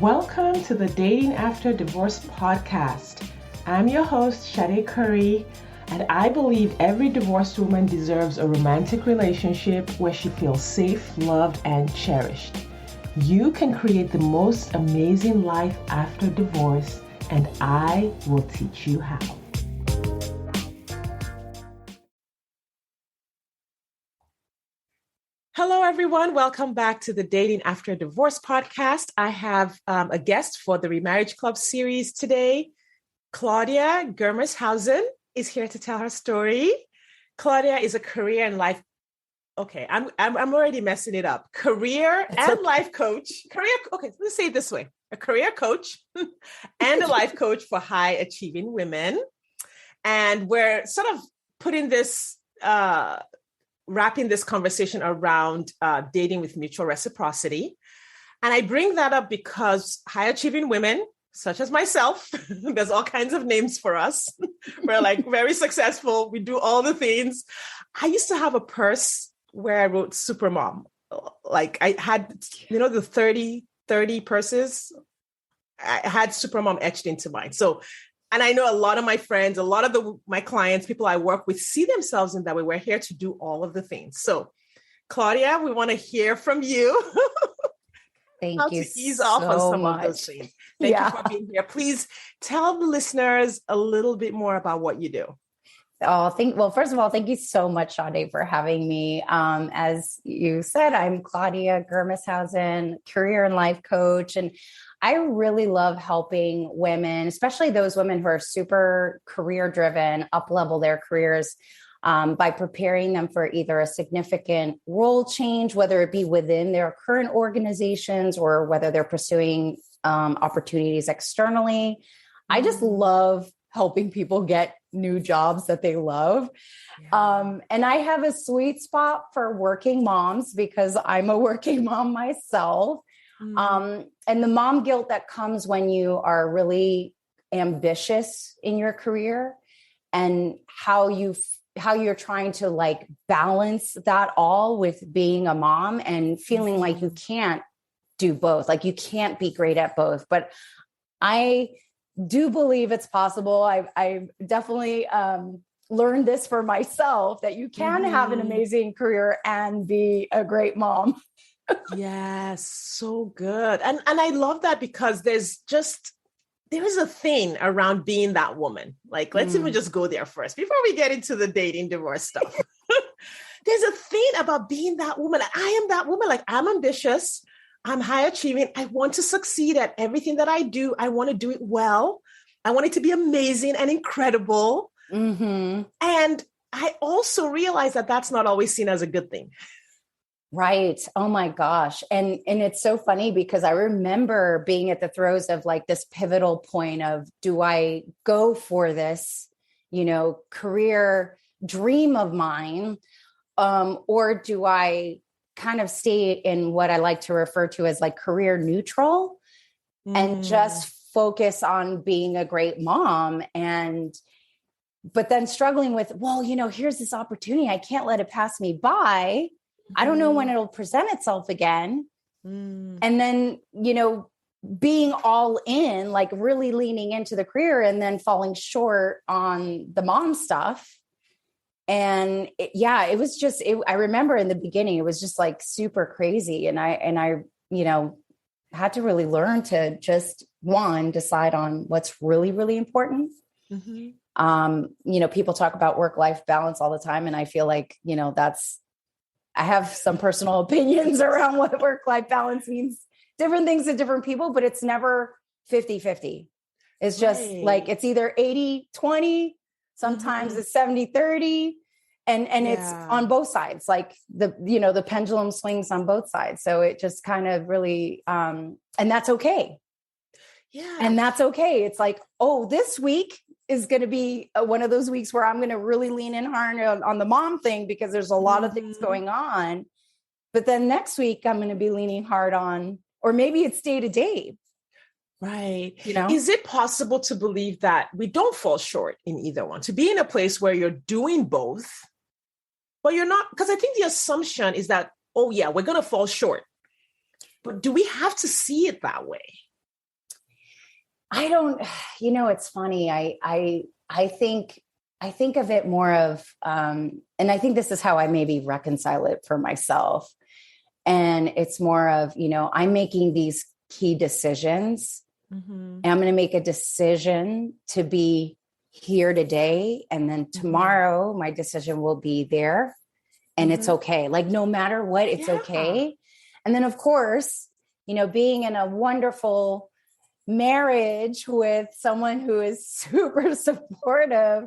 Welcome to the Dating After Divorce podcast. I'm your host, Shade Curry, and I believe every divorced woman deserves a romantic relationship where she feels safe, loved, and cherished. You can create the most amazing life after divorce, and I will teach you how. Hello, everyone. Welcome back to the Dating After Divorce podcast. I have a guest for the Remarriage Club series today. Claudia Germeshausen is here to tell her story. Claudia is a career and life. Okay, I'm already messing it up. Career and life coach. Okay, let's say it this way: a career coach and a life coach for high achieving women. And we're sort of putting this. Wrapping this conversation around dating with mutual reciprocity. And I bring that up because high achieving women, such as myself, there's all kinds of names for us. We're like very successful. We do all the things. I used to have a purse where I wrote Supermom. Like I had, the 30 purses. I had Supermom etched into mine. So, and I know a lot of my friends, a lot of my clients, people I work with see themselves in that way. We're here to do all of the things. So, Claudia, we want to hear from you. Thank how you to ease off on some of those things. Thank you for being here. Please tell the listeners a little bit more about what you do. Well, first of all, thank you so much, Sade, for having me. As you said, I'm Claudia Germeshausen, career and life coach. And I really love helping women, especially those women who are super career driven, up level their careers by preparing them for either a significant role change, whether it be within their current organizations or whether they're pursuing opportunities externally. I just love helping people get new jobs that they love. Yeah. And I have a sweet spot for working moms because I'm a working mom myself. And the mom guilt that comes when you are really ambitious in your career and how you're trying to like balance that all with being a mom and feeling like you can't do both, like you can't be great at both. But I do believe it's possible. I definitely learned this for myself that you can have an amazing career and be a great mom. Yes, so good. And I love that because there is a thing around being that woman. Like, let's even just go there first before we get into the dating divorce stuff. There's a thing about being that woman. I am that woman. Like, I'm ambitious. I'm high achieving. I want to succeed at everything that I do. I want to do it well. I want it to be amazing and incredible. And I also realize that that's not always seen as a good thing. Right. Oh my gosh. And it's so funny because I remember being at the throes of like this pivotal point of, do I go for this, career dream of mine? Or do I kind of stay in what I like to refer to as like career neutral and just focus on being a great mom but then struggling with, well, here's this opportunity. I can't let it pass me by. I don't know when it'll present itself again. And then, being all in, like really leaning into the career and then falling short on the mom stuff. And it was just, I remember in the beginning, it was just like super crazy. And I had to really learn to just decide on what's really, really important. People talk about work-life balance all the time. And I feel like, I have some personal opinions around what work-life balance means, different things to different people, but it's never 50-50. It's just like, it's either 80-20, sometimes it's 70-30, and it's on both sides. Like the pendulum swings on both sides. So it just kind of really, and that's okay. Yeah. And that's okay. It's like, this week is going to be one of those weeks where I'm going to really lean in hard on the mom thing because there's a lot of things going on. But then next week I'm going to be leaning hard on, or maybe it's day to day. Right. Is it possible to believe that we don't fall short in either one, to be in a place where you're doing both, but you're not? Because I think the assumption is that, we're going to fall short. But do we have to see it that way? I don't, it's funny. I think of it more of, and I think this is how I maybe reconcile it for myself. And it's more of, I'm making these key decisions, and I'm going to make a decision to be here today. And then tomorrow my decision will be there, and it's okay. Like, no matter what, it's okay. And then of course, being in a wonderful marriage with someone who is super supportive,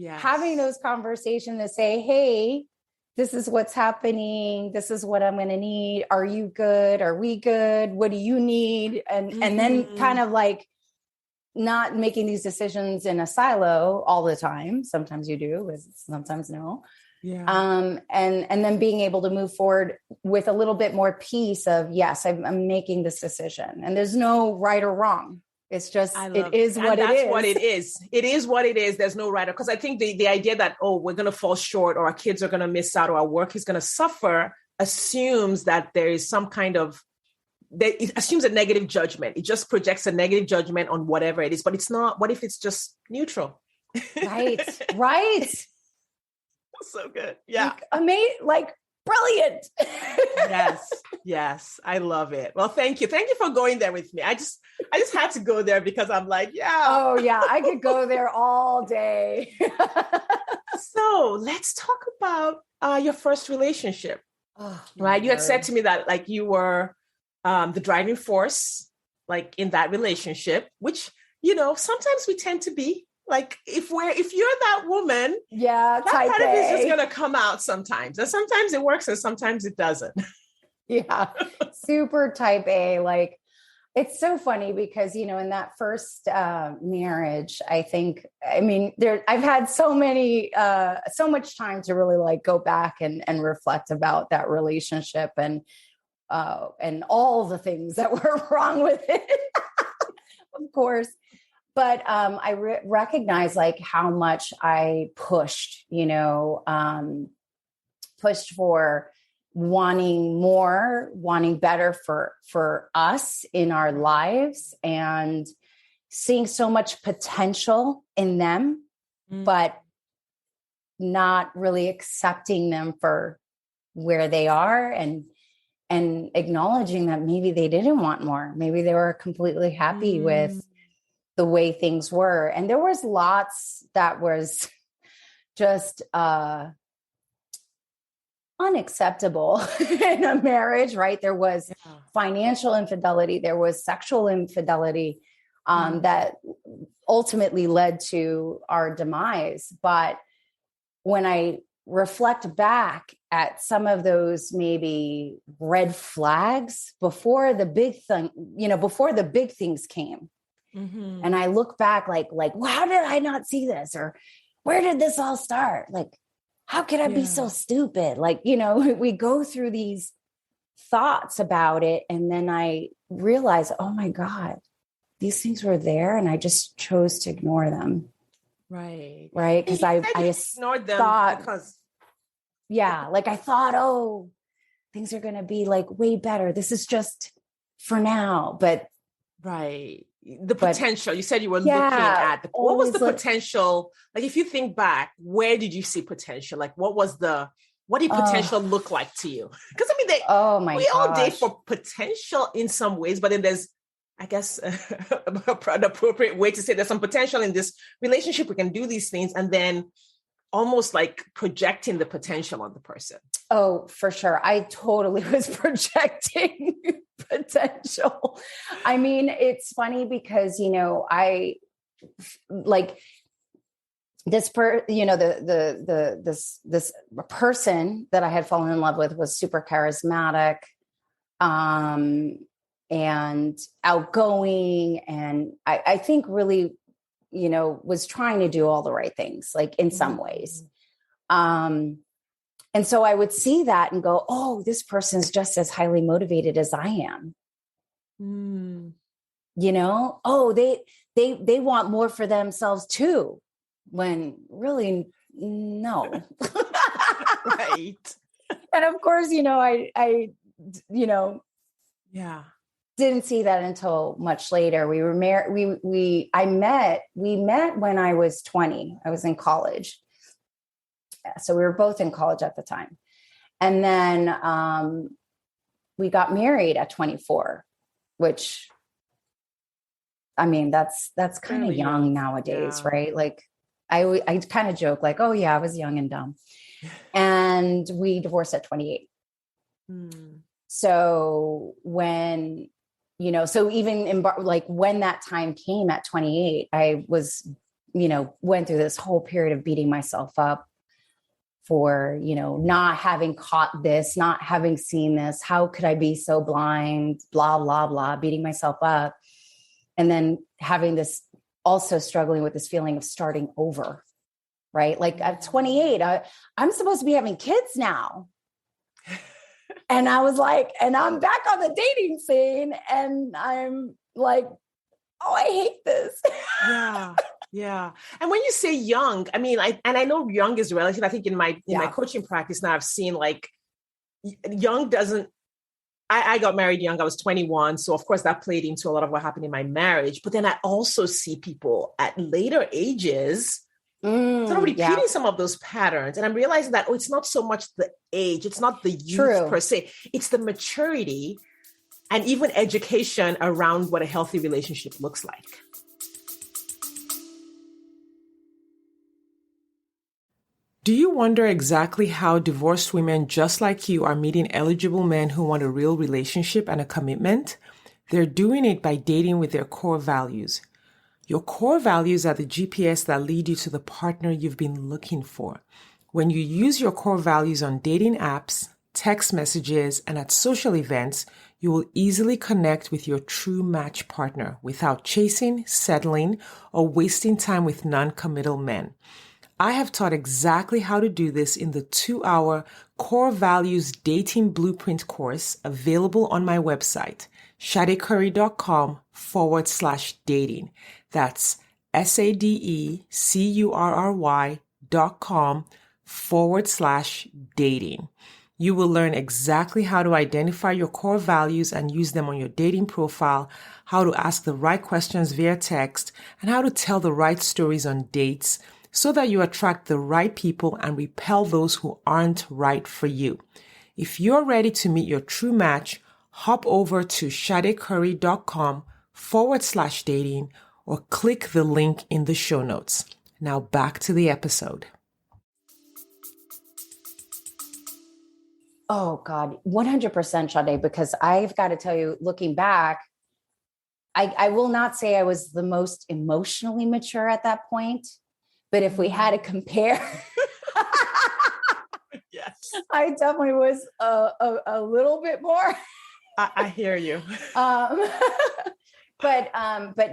having those conversations to say, hey, this is what's happening. This is what I'm going to need. Are you good? Are we good? What do you need? And then kind of like not making these decisions in a silo all the time. Sometimes you do, sometimes no. Yeah. And then being able to move forward with a little bit more peace of, yes, I'm making this decision, and there's no right or wrong. It's just, it is what it is. That's what it is. It is what it is. There's no right. Because I think the idea that, we're going to fall short, or our kids are going to miss out, or our work is going to suffer, assumes that there is some kind of, it assumes a negative judgment. It just projects a negative judgment on whatever it is, but it's not. What if it's just neutral? Right. So good. Yeah. Like brilliant. Yes. I love it. Well, thank you. Thank you for going there with me. I just had to go there because I'm like, yeah. Oh yeah. I could go there all day. So let's talk about your first relationship. Right. You had said to me that like you were the driving force, like in that relationship, which, sometimes we tend to be. Like if you're that woman, that part of it is just going to come out sometimes. And sometimes it works and sometimes it doesn't. Yeah. Super type A. Like, it's so funny because, in that first marriage, I've had so much time to really like go back and reflect about that relationship and all the things that were wrong with it, of course. But I recognize like how much I pushed for wanting more, wanting better for us in our lives, and seeing so much potential in them, but not really accepting them for where they are, and acknowledging that maybe they didn't want more. Maybe they were completely happy with the way things were. And there was lots that was just unacceptable in a marriage, right? There was financial infidelity. There was sexual infidelity that ultimately led to our demise. But when I reflect back at some of those maybe red flags before the big things came, and I look back like, well, how did I not see this? Or where did this all start? Like, how could I be so stupid? Like, we go through these thoughts about it. And then I realize, oh my God, these things were there. And I just chose to ignore them. Right. Right. Because I ignored them because. Yeah. Like I thought, oh, things are going to be like way better. This is just for now. But. Right. The potential. You said you were looking at what was the potential? Like, if you think back, where did you see potential? Like, what did potential look like to you? Because we all date for potential in some ways, but then there's, I guess, an appropriate way to say there's some potential in this relationship. We can do these things, and then almost like projecting the potential on the person. Oh, for sure. I totally was projecting potential. I mean, it's funny because, I like this this person that I had fallen in love with was super charismatic, and outgoing. And I think really, was trying to do all the right things, like in some ways. And so I would see that and go, oh, this person's just as highly motivated as I am. Oh, they want more for themselves too, when really no. Right. And of course, I didn't see that until much later. We were married. We met when I was 20. I was in college. So we were both in college at the time. And then we got married at 24, which, I mean, that's kind of young nowadays, right? Like I kind of joke like, oh yeah, I was young and dumb. And we divorced at 28. So when, so even like when that time came at 28, I was, went through this whole period of beating myself up for, not having caught this, not having seen this. How could I be so blind? Blah, blah, blah, beating myself up. And then having this, also struggling with this feeling of starting over, right? Like at 28, I'm supposed to be having kids now. And I was like, and I'm back on the dating scene and I'm like, oh, I hate this. Yeah. Yeah. And when you say young, I mean, I know young is relative. I think in my coaching practice now I've seen like young doesn't, I got married young. I was 21. So of course that played into a lot of what happened in my marriage. But then I also see people at later ages sort of repeating some of those patterns. And I'm realizing that, it's not so much the age, it's not the youth per se, it's the maturity and even education around what a healthy relationship looks like. Do you wonder exactly how divorced women just like you are meeting eligible men who want a real relationship and a commitment? They're doing it by dating with their core values. Your core values are the GPS that lead you to the partner you've been looking for. When you use your core values on dating apps, text messages, and at social events, you will easily connect with your true match partner without chasing, settling, or wasting time with non-committal men. I have taught exactly how to do this in the 2-hour Core Values Dating Blueprint course available on my website, shadecurry.com/dating. That's SADECURRY.com/dating. You will learn exactly how to identify your core values and use them on your dating profile, how to ask the right questions via text, and how to tell the right stories on dates, so that you attract the right people and repel those who aren't right for you. If you're ready to meet your true match, hop over to shadecurry.com/dating or click the link in the show notes. Now back to the episode. Oh God, 100% Sade, because I've got to tell you, looking back, I will not say I was the most emotionally mature at that point. But if we had to compare, yes, I definitely was a little bit more. I hear you. But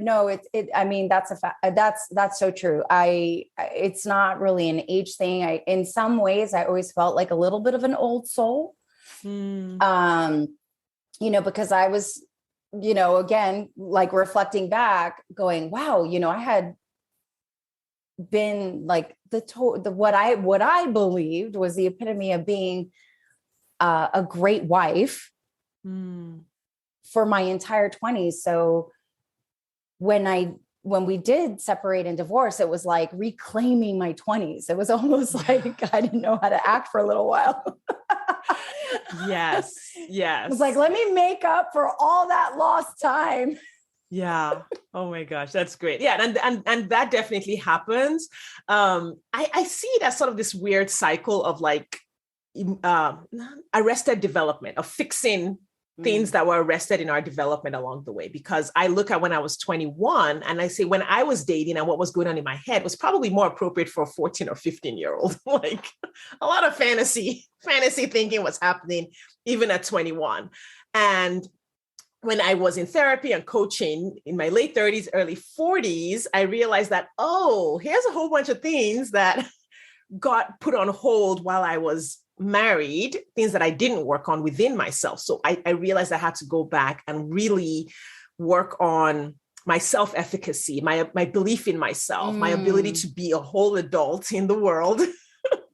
no, I mean, that's a fact. That's so true. It's not really an age thing. In some ways, I always felt like a little bit of an old soul. Because I was, again, like reflecting back, going, wow, I had been like what I believed was the epitome of being a great wife for my entire 20s. So when we did separate and divorce, it was like reclaiming my 20s. It was almost like I didn't know how to act for a little while. Yes. It was like, let me make up for all that lost time. Yeah. Oh my gosh, that's great. Yeah, and that definitely happens. I see it as sort of this weird cycle of like arrested development, of fixing things that were arrested in our development along the way. Because I look at when I was 21 and I say when I was dating and what was going on in my head was probably more appropriate for a 14 or 15-year-old. Like a lot of fantasy thinking was happening even at 21. And when I was in therapy and coaching in my late 30s, early 40s, I realized that, here's a whole bunch of things that got put on hold while I was married, things that I didn't work on within myself. So I realized I had to go back and really work on my self-efficacy, my belief in myself, my ability to be a whole adult in the world.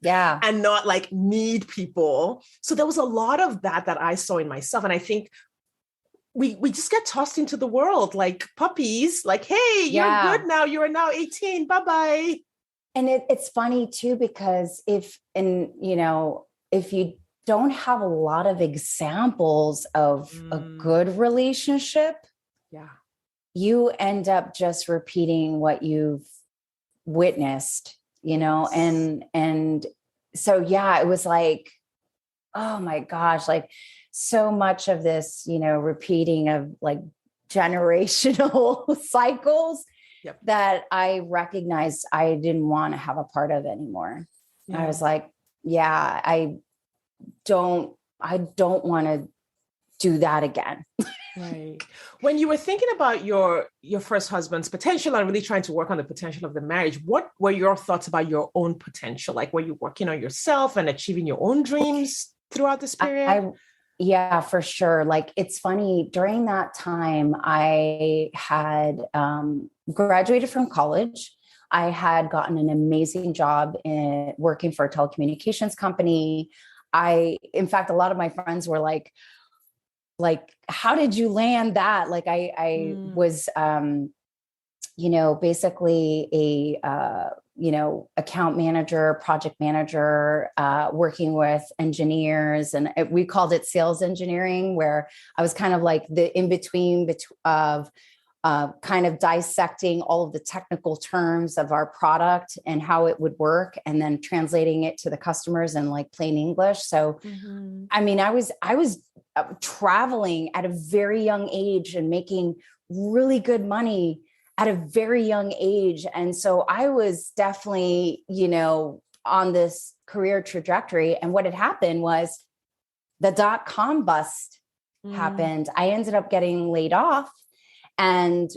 Yeah. And not like need people. So there was a lot of that I saw in myself. And I think we just get tossed into the world like puppies, like, hey, you're good now. You are now 18. Bye-bye. And it's funny too, because if you don't have a lot of examples of a good relationship, you end up just repeating what you've witnessed, and so, it was like, oh my gosh, like so much of this, repeating of like generational cycles that I recognized I didn't want to have a part of anymore. I was like, I don't want to do that again. Right. When you were thinking about your first husband's potential and really trying to work on the potential of the marriage, what were your thoughts about your own potential? Like, were you working on yourself and achieving your own dreams throughout this period? Yeah, for sure. Like, it's funny, during that time, I had graduated from college. I had gotten an amazing job in working for a telecommunications company. In fact, a lot of my friends were like, how did you land that? Like, I was, basically a, account manager, project manager, working with engineers, and we called it sales engineering, where I was kind of like the in-between of kind of dissecting all of the technical terms of our product and how it would work, and then translating it to the customers in like plain English. So, I mean, I was traveling at a very young age and making really good money at a very young age. And so I was definitely, on this career trajectory. And what had happened was the .com bust happened. I ended up getting laid off and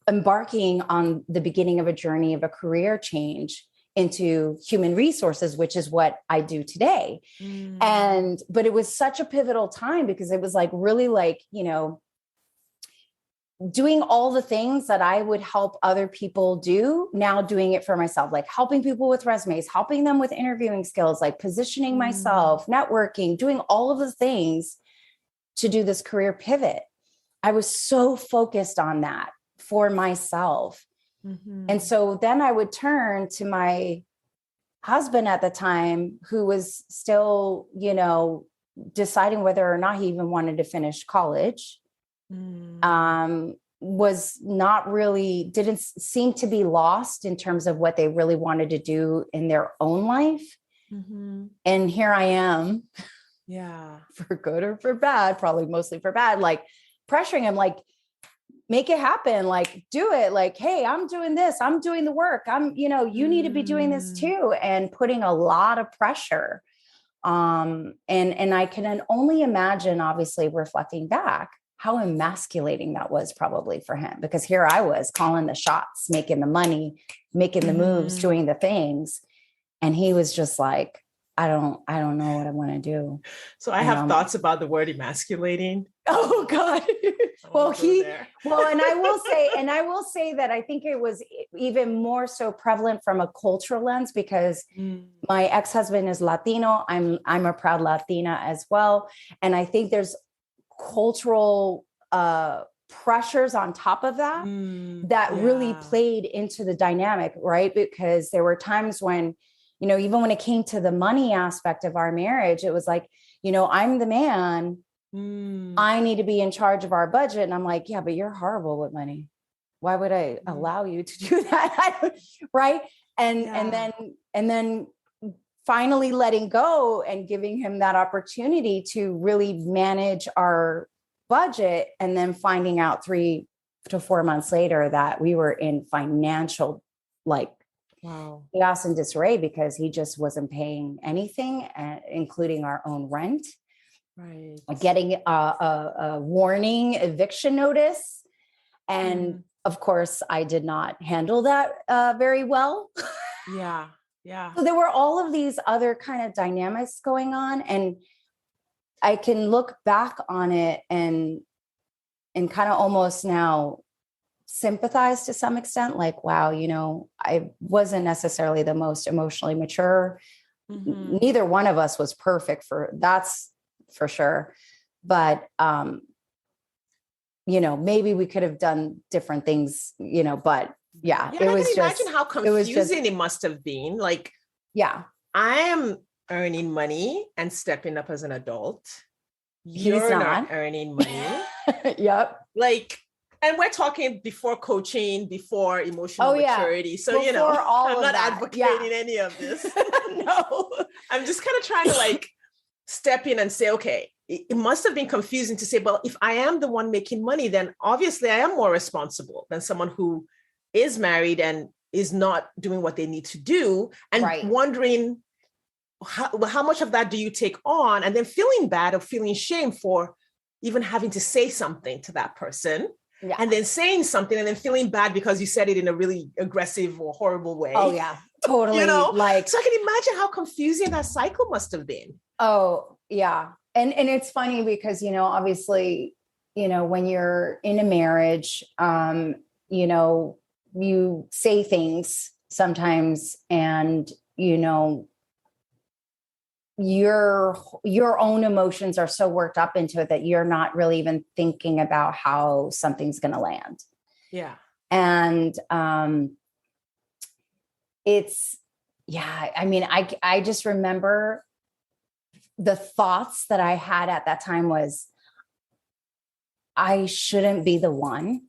embarking on the beginning of a journey of a career change into human resources, which is what I do today. But it was such a pivotal time, because it was like really like, doing all the things that I would help other people do, now doing it for myself, like helping people with resumes, helping them with interviewing skills, like positioning myself, networking, doing all of the things to do this career pivot. I was so focused on that for myself. And so then I would turn to my husband at the time, who was still, deciding whether or not he even wanted to finish college. Was not really, didn't seem to be lost in terms of what they really wanted to do in their own life. And here I am, for good or for bad, probably mostly for bad, like pressuring him, like, make it happen, like, do it, like, hey, I'm doing this, I'm doing the work, you need to be doing this too, and putting a lot of pressure. And I can only imagine, obviously, reflecting back, how emasculating that was probably for him, because here I was calling the shots, making the money, making the moves, doing the things. And he was just like, I don't know what I want to do. So I have thoughts about the word emasculating. Oh God. And I will say that I think it was even more so prevalent from a cultural lens, because my ex-husband is Latino. I'm a proud Latina as well. And I think there's cultural pressures on top of that that really played into the dynamic, right? Because there were times when, even when it came to the money aspect of our marriage, it was like, I'm the man, I need to be in charge of our budget. And I'm like, yeah, but you're horrible with money. Why would I allow you to do that? Right. And then finally letting go and giving him that opportunity to really manage our budget, and then finding out 3 to 4 months later that we were in financial chaos and disarray, because he just wasn't paying anything, including our own rent. Right. Getting a warning eviction notice. And of course, I did not handle that very well. Yeah. So there were all of these other kind of dynamics going on. And I can look back on it and kind of almost now sympathize to some extent, like, wow, I wasn't necessarily the most emotionally mature. Neither one of us was perfect, that's for sure. But maybe we could have done different things, but yeah, it was just, imagine how confusing it must have been. Like, yeah, I am earning money and stepping up as an adult. You're not earning money. Yep. Like, and we're talking before coaching, before emotional maturity. Yeah. So, before I'm not advocating any of this. No, I'm just kind of trying to like step in and say, okay, it must have been confusing to say, well, if I am the one making money, then obviously I am more responsible than someone who is married and is not doing what they need to do. And wondering how much of that do you take on, and then feeling bad or feeling shame for even having to say something to that person. Yeah. And then saying something and then feeling bad because you said it in a really aggressive or horrible way. Oh yeah, totally. Like, so I can imagine how confusing that cycle must have been. Oh yeah. And it's funny because, obviously, when you're in a marriage, you say things sometimes and, your own emotions are so worked up into it that you're not really even thinking about how something's going to land. Yeah. And I just remember the thoughts that I had at that time was, I shouldn't be the one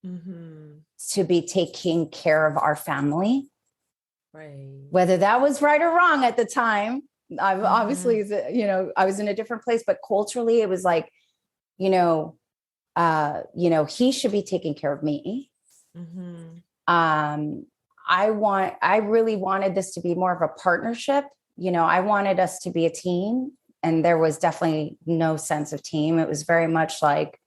to be taking care of our family. Right. Whether that was right or wrong at the time. I've obviously, I was in a different place, but culturally it was like, he should be taking care of me. I really wanted this to be more of a partnership. I wanted us to be a team, and there was definitely no sense of team. It was very much like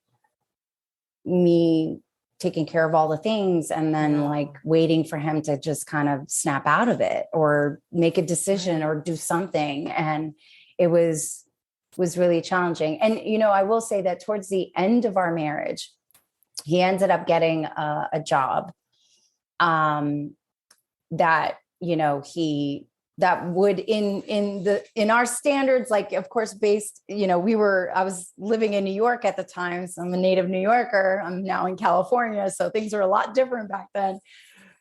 me taking care of all the things and then like waiting for him to just kind of snap out of it or make a decision or do something. And it was really challenging. And, I will say that towards the end of our marriage, he ended up getting a job that would in our standards, like, of course, based, I was living in New York at the time. So I'm a native New Yorker. I'm now in California. So things are a lot different back then,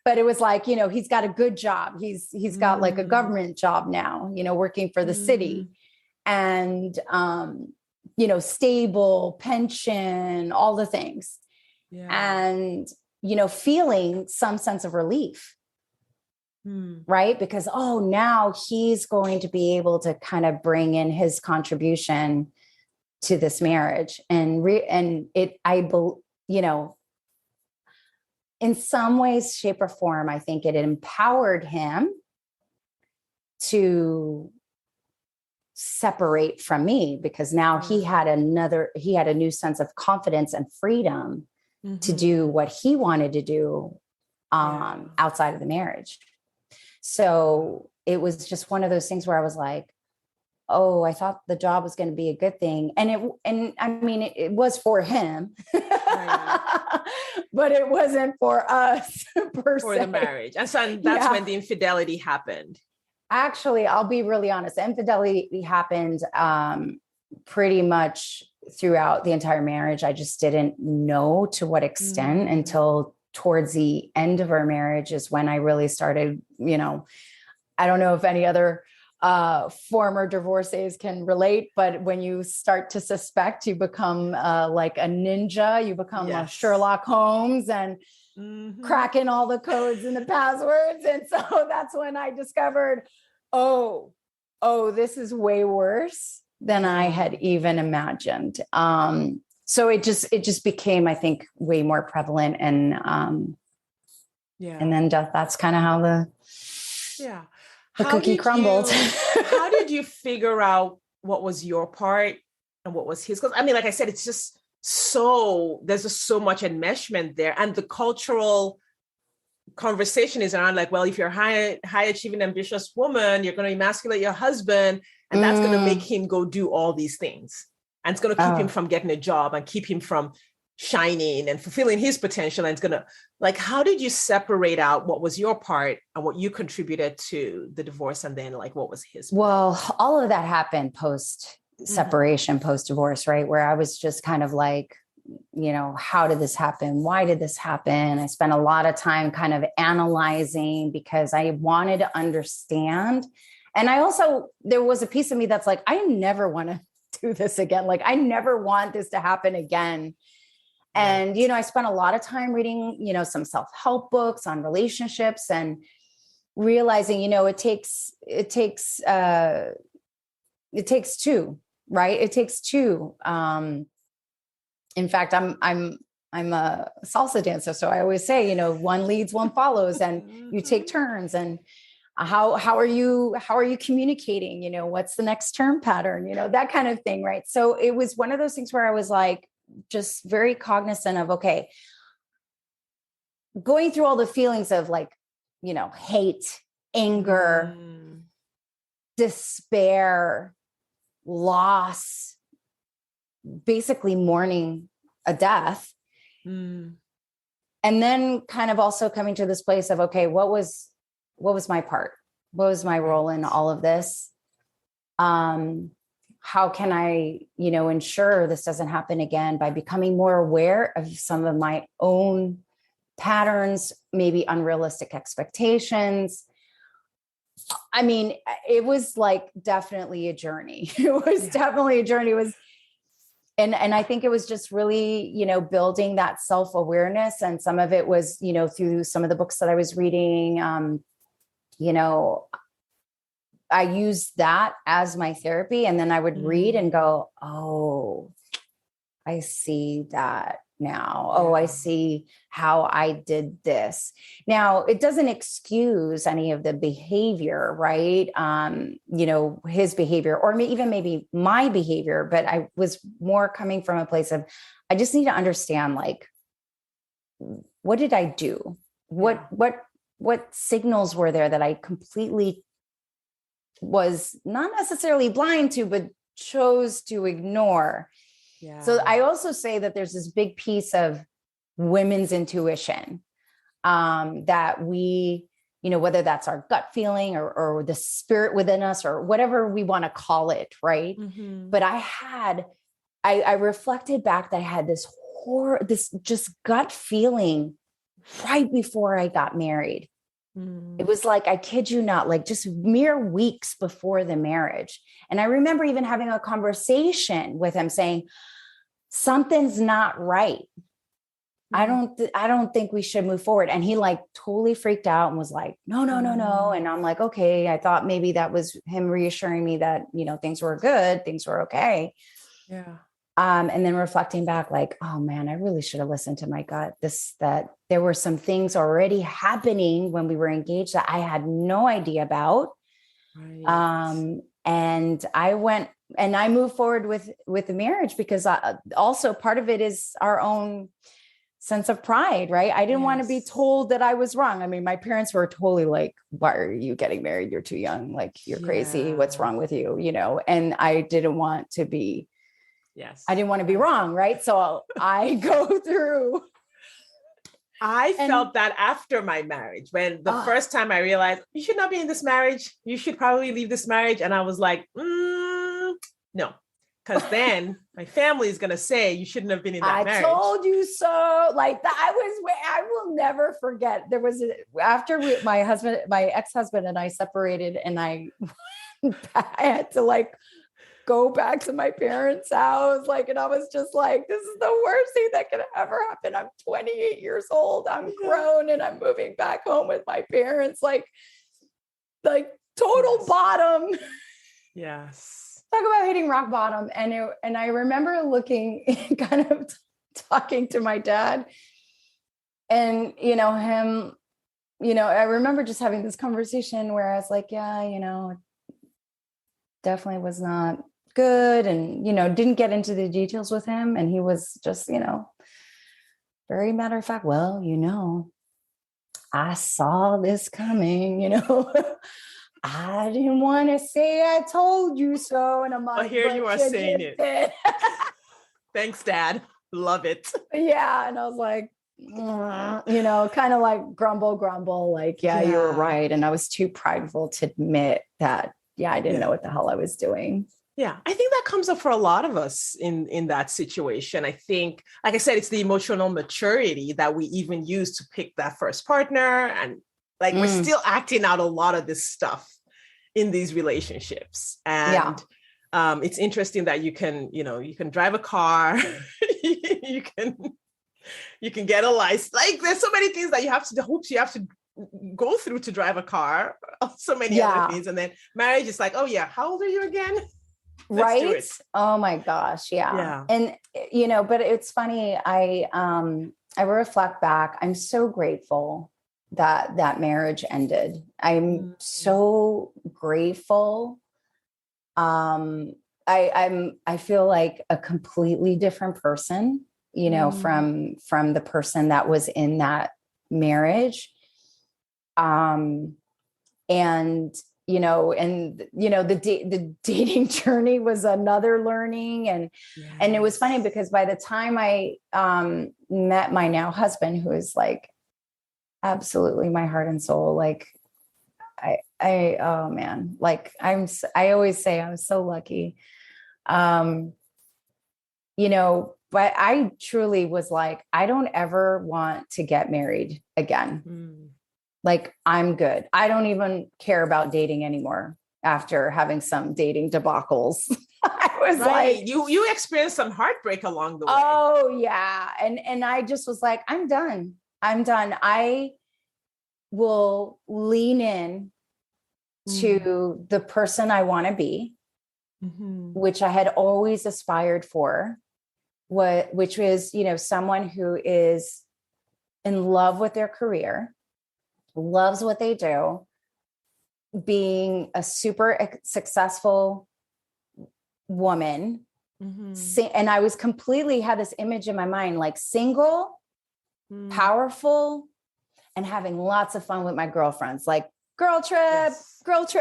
but it was like, he's got a good job. He's got like a government job now, working for the city and, stable pension, all the things. Yeah. And, feeling some sense of relief. Right. Because, now he's going to be able to kind of bring in his contribution to this marriage. And in some ways, shape or form, I think it empowered him to separate from me, because now he had a new sense of confidence and freedom to do what he wanted to do outside of the marriage. So it was just one of those things where I was like, I thought the job was going to be a good thing. And it was for him, but it wasn't for us per se. For the marriage. And so that's when the infidelity happened. Actually, I'll be really honest. Infidelity happened pretty much throughout the entire marriage. I just didn't know to what extent until towards the end of our marriage is when I really started, I don't know if any other former divorcees can relate, but when you start to suspect, you become like a ninja, you become a Sherlock Holmes and cracking all the codes and the passwords. And so that's when I discovered, this is way worse than I had even imagined. So it just became, I think, way more prevalent. And, and then that's kind of how the cookie crumbled. How did you figure out what was your part and what was his? Because like I said, it's just there's just so much enmeshment there. And the cultural conversation is around like, well, if you're a high achieving, ambitious woman, you're going to emasculate your husband, and that's going to make him go do all these things. And it's going to keep him from getting a job and keep him from shining and fulfilling his potential. And it's going to, like, how did you separate out what was your part and what you contributed to the divorce? And then like, what was his part? Well, all of that happened post separation, post divorce, right? Where I was just kind of like, how did this happen? Why did this happen? I spent a lot of time kind of analyzing because I wanted to understand. And there was a piece of me that's like, I never want to do this again. Like, I never want this to happen again. And, I spent a lot of time reading, some self-help books on relationships and realizing, it takes two, right? It takes two. In fact, I'm a salsa dancer. So I always say, one leads, one follows, and you take turns. And how are you communicating? What's the next term pattern? That kind of thing. Right. So it was one of those things where I was like, just very cognizant of, okay, going through all the feelings of like, hate, anger, despair, loss, basically mourning a death. And then kind of also coming to this place of, okay, what was my part? What was my role in all of this? How can I, ensure this doesn't happen again by becoming more aware of some of my own patterns, maybe unrealistic expectations. I mean, it was like definitely a journey. It was definitely a journey. It was, and I think it was just really, building that self-awareness. And some of it was, through some of the books that I was reading, I used that as my therapy. And then I would read and go, oh, I see that now. Oh, I see how I did this. Now, it doesn't excuse any of the behavior, right? His behavior, or even maybe my behavior, but I was more coming from a place of, I just need to understand, like, what did I do? What signals were there that I completely was not necessarily blind to, but chose to ignore. Yeah. So I also say that there's this big piece of women's intuition that we, whether that's our gut feeling or the spirit within us or whatever we want to call it. Right. Mm-hmm. But I reflected back that I had this just gut feeling right before I got married. It was like, I kid you not, like just mere weeks before the marriage. And I remember even having a conversation with him saying, something's not right. I don't think we should move forward. And he like totally freaked out and was like, no. And I'm like, okay, I thought maybe that was him reassuring me that, things were good, things were okay. Yeah. And then reflecting back, like, oh man, I really should have listened to my gut. That there were some things already happening when we were engaged that I had no idea about. Right. And I went and I moved forward with the marriage because also part of it is our own sense of pride, right? I didn't want to be told that I was wrong. I mean, my parents were totally like, why are you getting married? You're too young. Like, you're crazy. What's wrong with you? And I didn't want to be I didn't want to be wrong. Right. So I go through. I felt that after my marriage, when the first time I realized you should not be in this marriage, you should probably leave this marriage. And I was like, no, because then my family is going to say you shouldn't have been in that marriage. I told you so. Like that. I will never forget. There was after my ex-husband and I separated, and I had to like go back to my parents' house. Like, and I was just like, this is the worst thing that could ever happen. I'm 28 years old. I'm grown and I'm moving back home with my parents. Like total bottom. Yes. Talk about hitting rock bottom. And I remember looking, kind of talking to my dad and, him, I remember just having this conversation where I was like, definitely was not good. And, didn't get into the details with him. And he was just, very matter of fact, well, I saw this coming, I didn't want to say I told you so. And I'm like, well, here you are saying it. Thanks, Dad. Love it. Yeah. And I was like, kind of like grumble, like, yeah, you're right. And I was too prideful to admit that, I didn't know what the hell I was doing. Yeah, I think that comes up for a lot of us in that situation. I think, like I said, it's the emotional maturity that we even use to pick that first partner, and like we're still acting out a lot of this stuff in these relationships. Yeah. And it's interesting that you can drive a car, you can get a license. Like there's so many things that the hoops you have to go through to drive a car, so many other things, and then marriage is like, oh yeah, how old are you again? Let's do Right. it. Oh my gosh. Yeah. Yeah. And, but it's funny. I reflect back. I'm so grateful that that marriage ended. I'm so grateful. I feel like a completely different person, from the person that was in that marriage. And the dating journey was another learning. And it was funny because by the time I met my now husband, who is like absolutely my heart and soul, like oh man, like I always say I'm so lucky. But I truly was like, I don't ever want to get married again. Like, I'm good. I don't even care about dating anymore after having some dating debacles. I was like, you experienced some heartbreak along the way. Oh yeah. And I just was like, I'm done. I will lean in to the person I want to be, which I had always aspired for, which was, someone who is in love with their career, loves what they do, being a super successful woman. And I was completely had this image in my mind, like single, powerful, and having lots of fun with my girlfriends, like girl trip.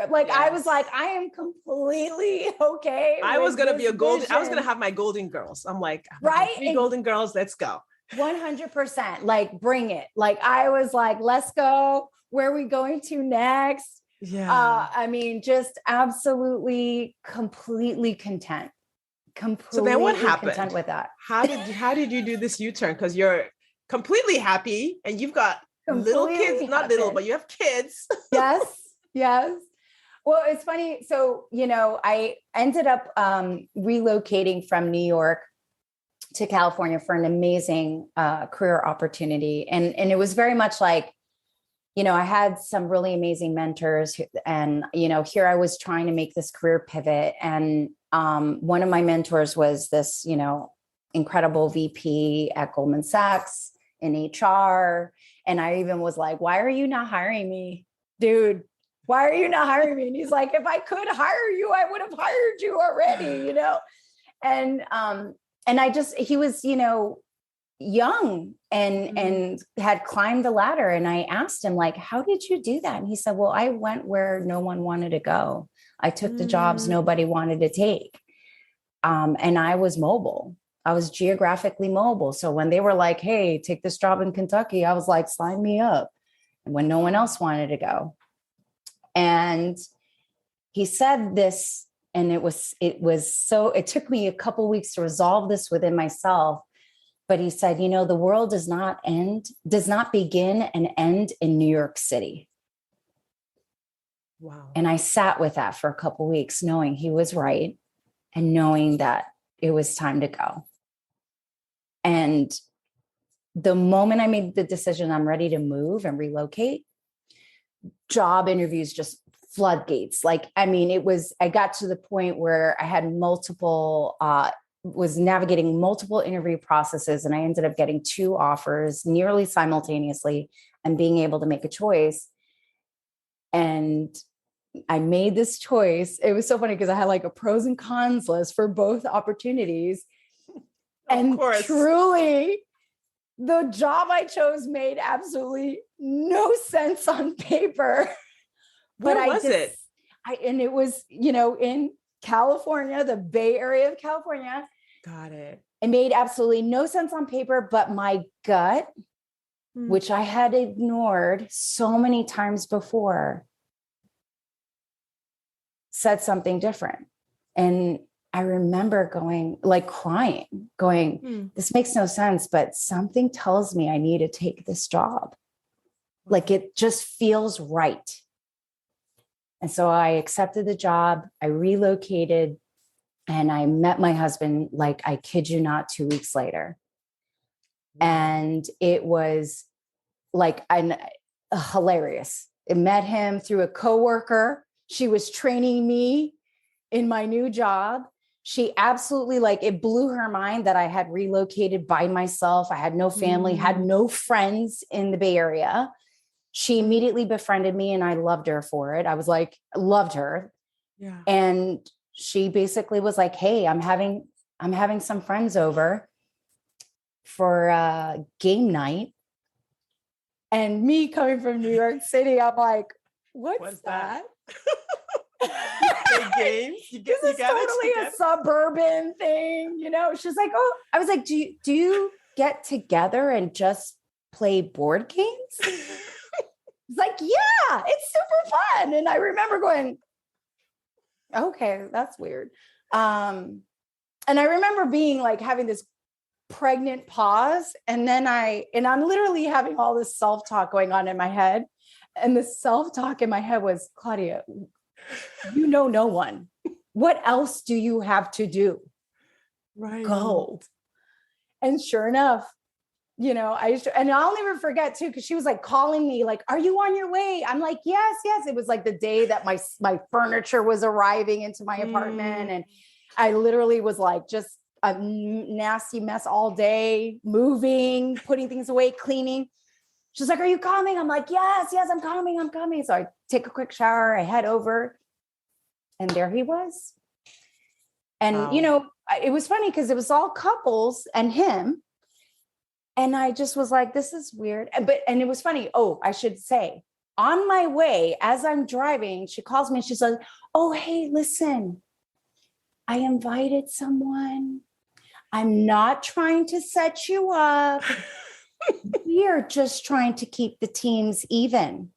Like I was like, I am completely okay. I was going to be I was going to have my golden girls. I'm like, right? 3 golden girls. Let's go. 100%. Like, bring it. Like, I was like, let's go. Where are we going to next? Yeah. I mean, just absolutely, completely content. So then what happened? Content with that. How did you do this U-turn? Because you're completely happy and you've got little kids, not little, but you have kids. Yes. Well, it's funny. So, I ended up relocating from New York to California for an amazing career opportunity. And it was very much like, I had some really amazing mentors and, here I was trying to make this career pivot. And one of my mentors was this, incredible VP at Goldman Sachs in HR. And I even was like, why are you not hiring me, dude? Why are you not hiring me? And he's like, if I could hire you, I would have hired you already, And he was, young and had climbed the ladder. And I asked him, like, how did you do that? And he said, well, I went where no one wanted to go. I took the jobs nobody wanted to take. And I was mobile. I was geographically mobile. So when they were like, hey, take this job in Kentucky, I was like, sign me up. And when no one else wanted to go. And he said this, and it took me a couple of weeks to resolve this within myself. But he said, the world does not begin and end in New York City. Wow. And I sat with that for a couple of weeks, knowing he was right and knowing that it was time to go. And the moment I made the decision, I'm ready to move and relocate, job interviews, just floodgates. Like, I mean, I got to the point where I had was navigating multiple interview processes, and I ended up getting 2 offers nearly simultaneously and being able to make a choice. And I made this choice. It was so funny because I had like a pros and cons list for both opportunities. And truly, the job I chose made absolutely no sense on paper. Where was it? And it was, in California, the Bay Area of California. Got it. It made absolutely no sense on paper, but my gut, which I had ignored so many times before, said something different. And I remember going, like crying, going, this makes no sense, but something tells me I need to take this job. Like it just feels right. And so I accepted the job. I relocated and I met my husband, like, I kid you not, 2 weeks later. And it was like hilarious. I met him through a coworker. She was training me in my new job. She absolutely, like, it blew her mind that I had relocated by myself. I had no family, had no friends in the Bay Area. She immediately befriended me and I loved her for it. I was like, loved her. Yeah. And she basically was like, hey, I'm having some friends over for game night. And me coming from New York City, I'm like, what's that? Games. This is totally a suburban thing, you know? She's like, oh, I was like, do you get together and just play board games? It's like, yeah, it's super fun. And I remember going, okay, that's weird. And I remember being like, having this pregnant pause. And then I'm literally having all this self-talk going on in my head. And the self-talk in my head was, Claudia, you know no one. What else do you have to do? Right. Go. And sure enough, you know, and I'll never forget too, because she was like calling me, like, are you on your way? I'm like, yes. It was like the day that my furniture was arriving into my apartment. And I literally was like, just a nasty mess all day, moving, putting things away, cleaning. She's like, are you coming? I'm like, yes, I'm coming. So I take a quick shower, I head over, and there he was. And, wow. You know, it was funny because it was all couples and him. And I just was like, this is weird. And it was funny. Oh, I should say, on my way, as I'm driving, she calls me and she's like, oh, hey, listen, I invited someone. I'm not trying to set you up. We are just trying to keep the teams even.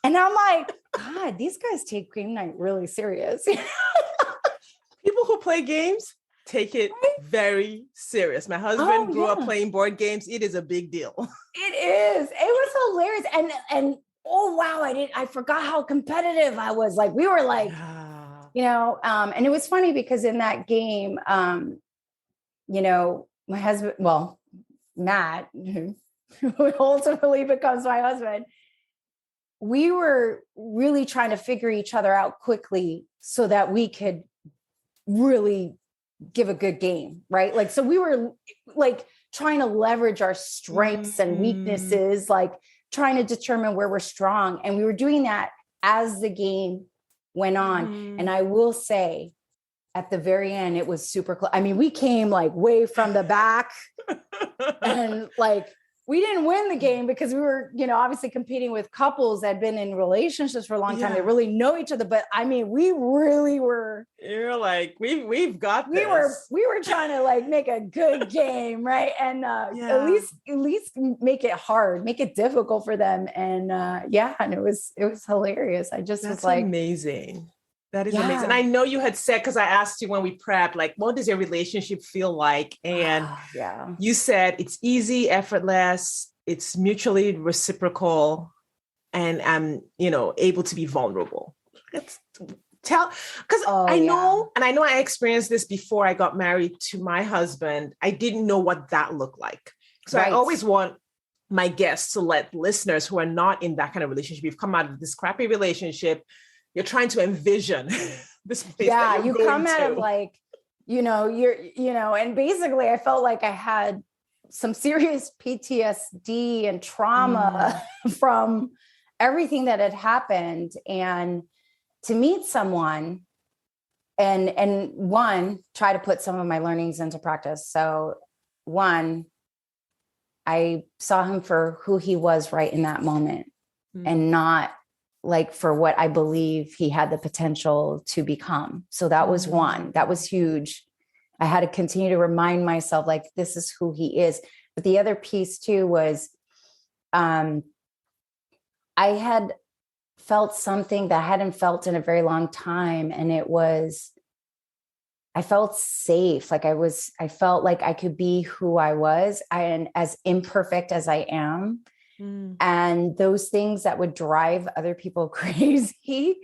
And I'm like, God, these guys take game night really serious. People who play games take it very serious. My husband grew up playing board games. It is a big deal. It is. It was hilarious. And oh, wow, I forgot how competitive I was. Like, we were like, you know, and it was funny because in that game, you know, my husband, well, Matt, who ultimately becomes my husband, we were really trying to figure each other out quickly so that we could really give a good game, right? Like, so we were like trying to leverage our strengths and weaknesses, like trying to determine where we're strong. And we were doing that as the game went on. And I will say, at the very end, it was super close. I mean, we came like way from the back and like, we didn't win the game because we were, you know, obviously competing with couples that had been in relationships for a long time. They really know each other. But I mean, we really were. You're like, we've got this. We were trying to like make a good game, right? And at least make it hard, make it difficult for them. And and it was hilarious. I just was like, amazing. That is amazing. And I know you had said, because I asked you when we prepped, like, what does your relationship feel like? And you said it's easy, effortless, it's mutually reciprocal, and I'm, you know, able to be vulnerable. Because I know I experienced this before I got married to my husband. I didn't know what that looked like. So I always want my guests to let listeners who are not in that kind of relationship, you've come out of this crappy relationship, you're trying to envision this place. Yeah, you come out of like, you know, and basically I felt like I had some serious PTSD and trauma from everything that had happened. And to meet someone and one, try to put some of my learnings into practice. So one, I saw him for who he was right in that moment and not like for what I believe he had the potential to become. So that was one, that was huge. I had to continue to remind myself, like, this is who he is. But the other piece too was, I had felt something that I hadn't felt in a very long time. And it was I felt safe. Like I felt like I could be who I was and as imperfect as I am. And those things that would drive other people crazy, he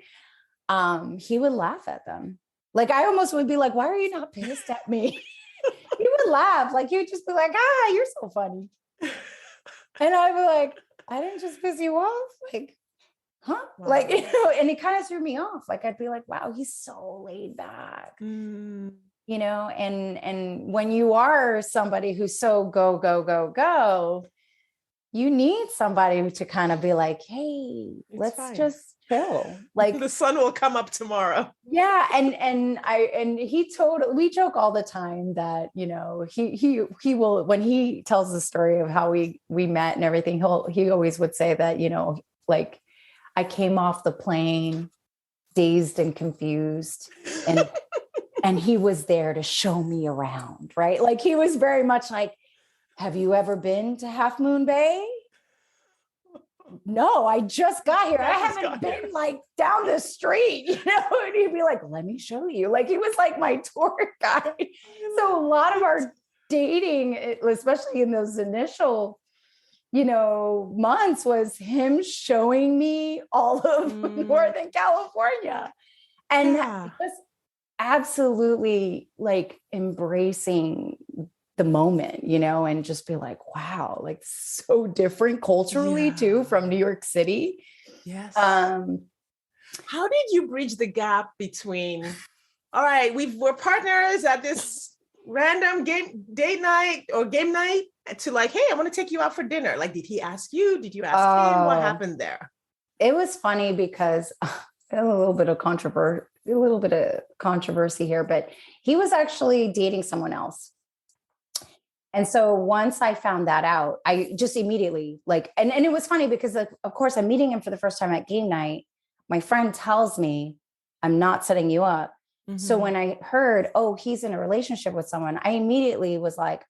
would laugh at them. Like I almost would be like, why are you not pissed at me? He would laugh. Like he would just be like, you're so funny. And I'd be like, I didn't just piss you off. Like, huh? Wow. Like, and it kind of threw me off. Like, I'd be like, wow, he's so laid back, and when you are somebody who's so go, go, go, go, you need somebody to kind of be like, hey, let's just chill. Like the sun will come up tomorrow. Yeah. And we joke all the time that, he will, when he tells the story of how we met and everything, he always would say that, like I came off the plane dazed and confused and he was there to show me around. Right. Like he was very much like, have you ever been to Half Moon Bay? No, I just got here. I haven't been like down the street, and he'd be like, let me show you. Like he was like my tour guide. So a lot of our dating, especially in those initial, months, was him showing me all of Northern California. And just absolutely like embracing the moment, and just be like, wow, like so different culturally too from New York City. Yes. How did you bridge the gap between, all right, we're partners at this random date night or game night, to like, hey, I want to take you out for dinner. Like, did he ask you? Did you ask him? What happened there? It was funny because a little bit of controversy here, but he was actually dating someone else. And so once I found that out, I just immediately and it was funny because of course I'm meeting him for the first time at game night. My friend tells me, I'm not setting you up. Mm-hmm. So when I heard, he's in a relationship with someone, I immediately was like,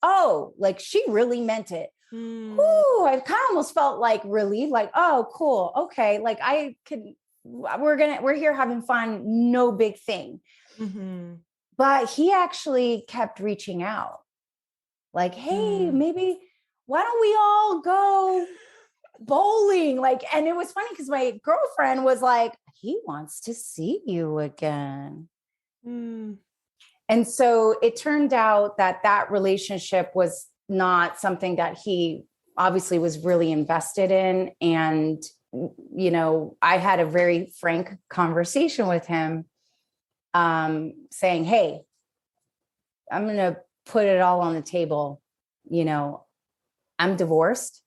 like she really meant it. Ooh, I kind of almost felt like relieved, like, oh, cool. Okay. Like we're here having fun. No big thing. Mm-hmm. But he actually kept reaching out. Like, hey, maybe why don't we all go bowling? And it was funny because my girlfriend was like, he wants to see you again. And so it turned out that relationship was not something that he obviously was really invested in. And, I had a very frank conversation with him, saying, hey, I'm going to put it all on the table. I'm divorced.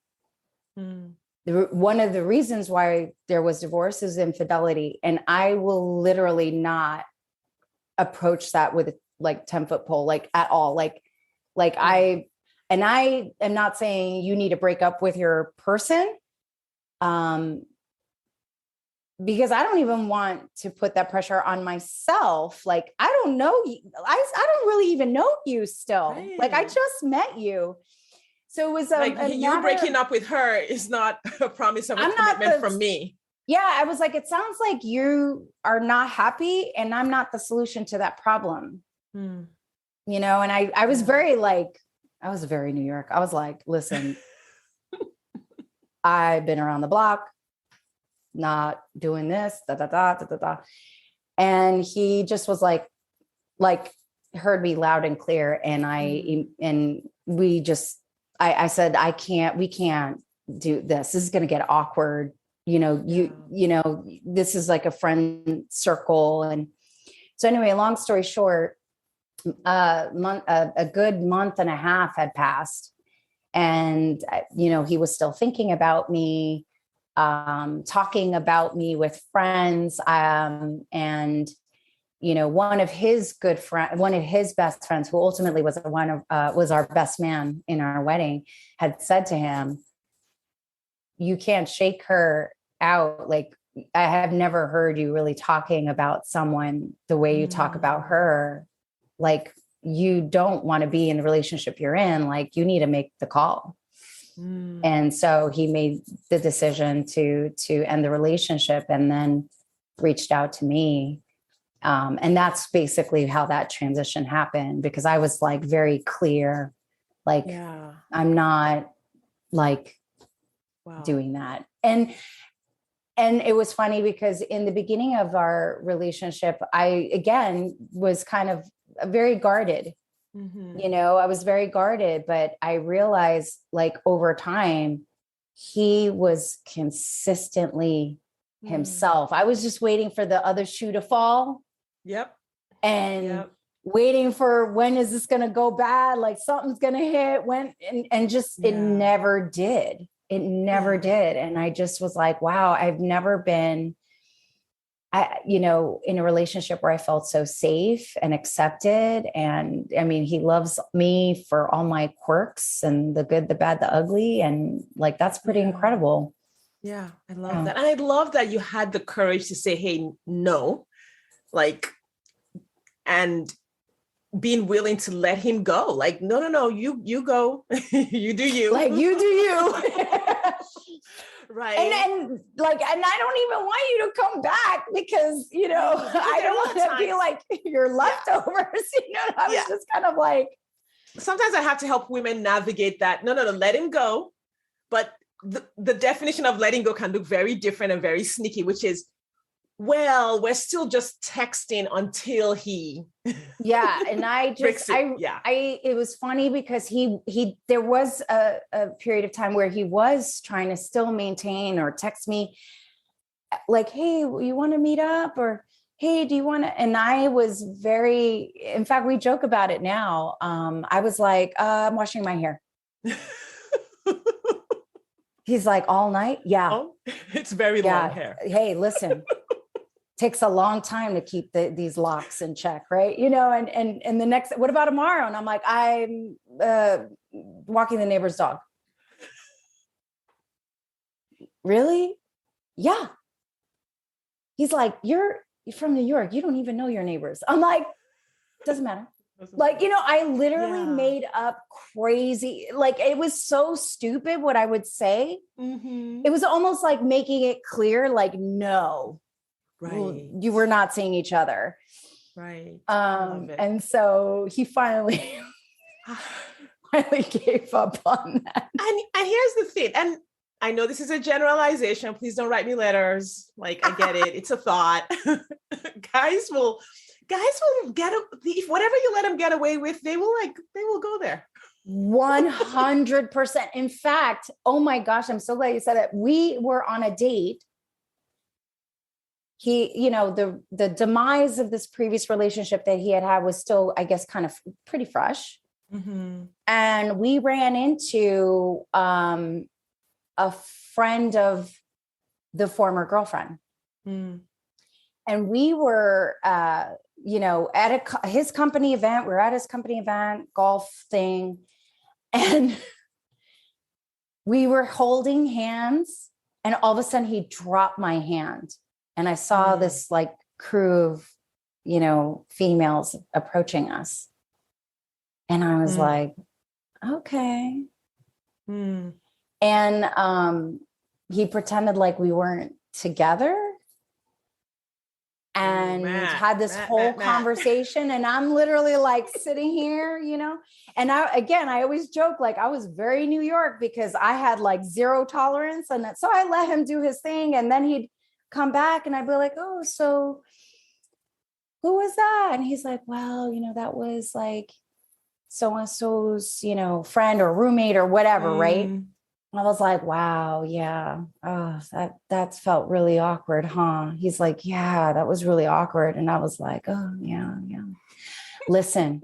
One of the reasons why there was divorce is infidelity. And I will literally not approach that with 10-foot pole, at all. I am not saying you need to break up with your person. Because I don't even want to put that pressure on myself. I don't know you. I don't really even know you still. Right. I just met you. So it was you breaking up with her is not a promise of a commitment from me. Yeah. I was like, it sounds like you are not happy and I'm not the solution to that problem. And I was very I was very New York. I was like, listen, I've been around the block, not doing this, da, da, da, da, da, da. And he just was like heard me loud and clear. And I said, we can't do this. This is going to get awkward. This is like a friend circle. And so anyway, long story short, a good month and a half had passed, and, he was still thinking about me, talking about me with friends. And, one of his best friends, who ultimately was was our best man in our wedding, had said to him, you can't shake her out. I have never heard you really talking about someone the way you talk about her. You don't want to be in the relationship you're in. You need to make the call. And so he made the decision to end the relationship, and then reached out to me. And that's basically how that transition happened, because I was like very clear, like, I'm not like doing that. And it was funny because in the beginning of our relationship, I, again, was kind of very guarded. I was very guarded, but I realized like over time, he was consistently himself. I was just waiting for the other shoe to fall. And waiting for, when is this going to go bad? Like something's going to hit and just, it never did. It never did. And I just was like, wow, I've never been, in a relationship where I felt so safe and accepted. And I mean, he loves me for all my quirks and the good, the bad, the ugly. And like, that's pretty incredible. Yeah. I love that. And I love that you had the courage to say, hey, no, like, and being willing to let him go. Like, no, you go, you do you. Like, you do you. Right. And like, and I don't even want you to come back because, I don't want to be like your leftovers, I was just kind of like. Sometimes I have to help women navigate that. No, let him go. But the definition of letting go can look very different and very sneaky, which is, well, we're still just texting until he. And I just, it was funny because there was a period of time where he was trying to still maintain or text me like, hey, you want to meet up, or, hey, do you want to? And I was in fact, we joke about it now. I was like, I'm washing my hair. He's like, all night. Yeah. Oh, it's very long hair. Hey, listen. Takes a long time to keep these locks in check, right? And the next, what about tomorrow? And I'm like, I'm walking the neighbor's dog. Really? Yeah. He's like, you're from New York. You don't even know your neighbors. I'm like, doesn't matter. Like, I literally made up crazy, like, it was so stupid what I would say. It was almost like making it clear, like, no. Right. You were not seeing each other. Right. And so he finally gave up on that. And here's the thing. And I know this is a generalization. Please don't write me letters. Like, I get it. It's a thought. Guys will get whatever you let them get away with. They will go there. 100%. In fact, oh my gosh, I'm so glad you said it. We were on a date. He, the demise of this previous relationship that he had was still, I guess, kind of pretty fresh. And we ran into a friend of the former girlfriend. And we were, at his company event. We're at his company event, golf thing. And we were holding hands. And all of a sudden he dropped my hand. And I saw this like crew of, females approaching us. And I was like, okay. And he pretended like we weren't together and had this whole conversation. And I'm literally like sitting here, and I always joke, like I was very New York because I had like zero tolerance. And so I let him do his thing. And then he'd come back and I'd be like, oh, so who was that? And he's like, well, that was like so-and-so's, friend or roommate or whatever. Right. I was like, wow. Yeah. Oh, that felt really awkward. Huh? He's like, yeah, that was really awkward. And I was like, oh yeah. Listen,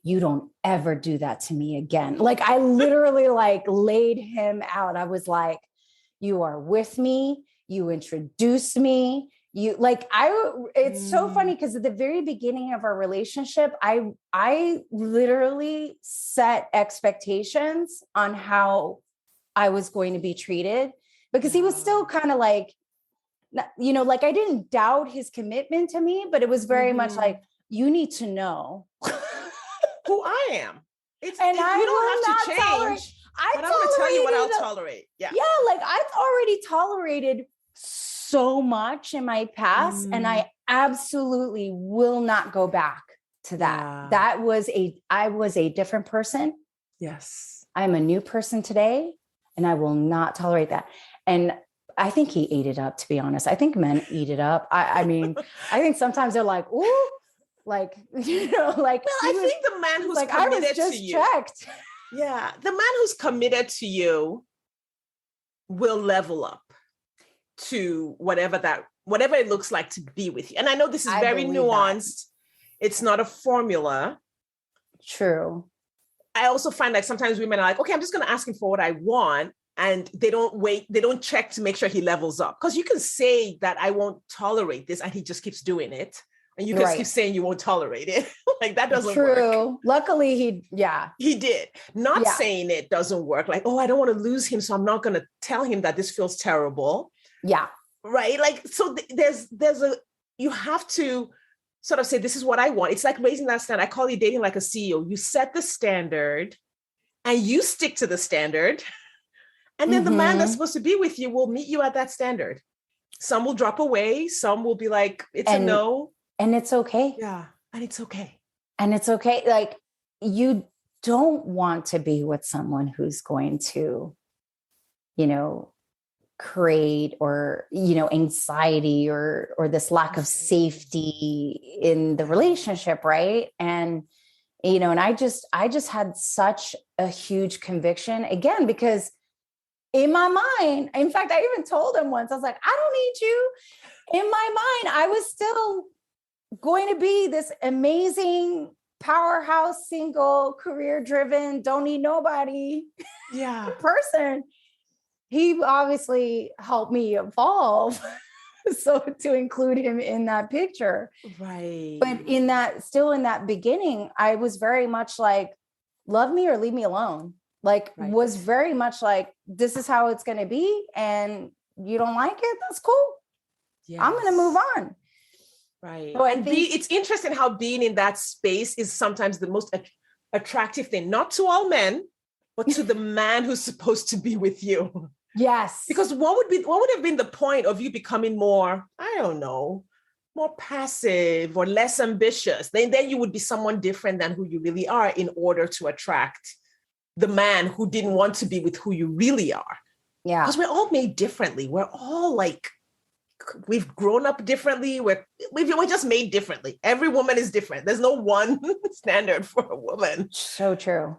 you don't ever do that to me again. Like I literally like laid him out. I was like, you are with me. You introduced me. It's so funny because at the very beginning of our relationship, I literally set expectations on how I was going to be treated because he was still kind of like, like I didn't doubt his commitment to me, but it was very much like, you need to know who I am. You don't have to change. But I'm going to tell you what I'll tolerate. Yeah. Yeah. Like I've already tolerated so much in my past, and I absolutely will not go back to that. Yeah. I was a different person. Yes. I'm a new person today, and I will not tolerate that. And I think he ate it up, to be honest. I think men eat it up. I mean, I think sometimes they're like, ooh, like, like, Well, I think the man who's like, committed I was just to you. checked. Yeah. The man who's committed to you will level up to whatever it looks like to be with you. And I know this is very nuanced. It's not a formula. True. I also find like sometimes women are like, okay, I'm just going to ask him for what I want. And they don't check to make sure he levels up. Because you can say that I won't tolerate this and he just keeps doing it. And you can keep saying you won't tolerate it. Like that doesn't work. Luckily, he did. Not saying it doesn't work. Like, oh, I don't want to lose him, so I'm not going to tell him that this feels terrible. Yeah. Right. Like, so you have to sort of say, this is what I want. It's like raising that standard. I call it dating like a CEO. You set the standard and you stick to the standard. And then the man that's supposed to be with you will meet you at that standard. Some will drop away. Some will be like, it's a no. And it's okay. Yeah. And it's okay. And it's okay. Like, you don't want to be with someone who's going to, create or, anxiety or this lack of safety in the relationship. Right. And, and I just had such a huge conviction again, because in my mind, in fact, I even told him once, I was like, I don't need you. In my mind, I was still going to be this amazing powerhouse, single, career-driven, don't need nobody person. He obviously helped me evolve. So to include him in that picture. Right. But still in that beginning, I was very much like, love me or leave me alone. Like, was very much like, this is how it's going to be. And you don't like it. That's cool. Yes. I'm going to move on. Right. So it's interesting how being in that space is sometimes the most attractive thing, not to all men, but to the man who's supposed to be with you. Yes. Because what would have been the point of you becoming more, I don't know, more passive or less ambitious? Then you would be someone different than who you really are in order to attract the man who didn't want to be with who you really are. Yeah. Because we're all made differently. We're all like, we've grown up differently. We're just made differently. Every woman is different. There's no one standard for a woman. So true.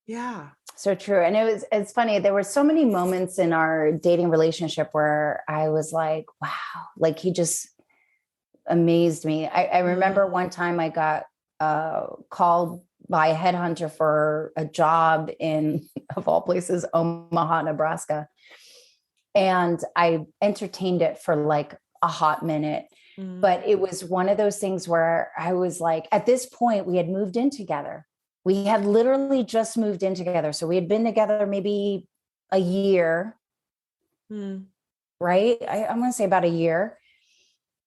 Yeah. So true. And it's funny. There were so many moments in our dating relationship where I was like, wow, like he just amazed me. I remember one time I got called by a headhunter for a job in, of all places, Omaha, Nebraska. And I entertained it for like a hot minute, but it was one of those things where I was like, at this point we had moved in together. We had literally just moved in together. So we had been together maybe a year, right? I'm going to say about a year.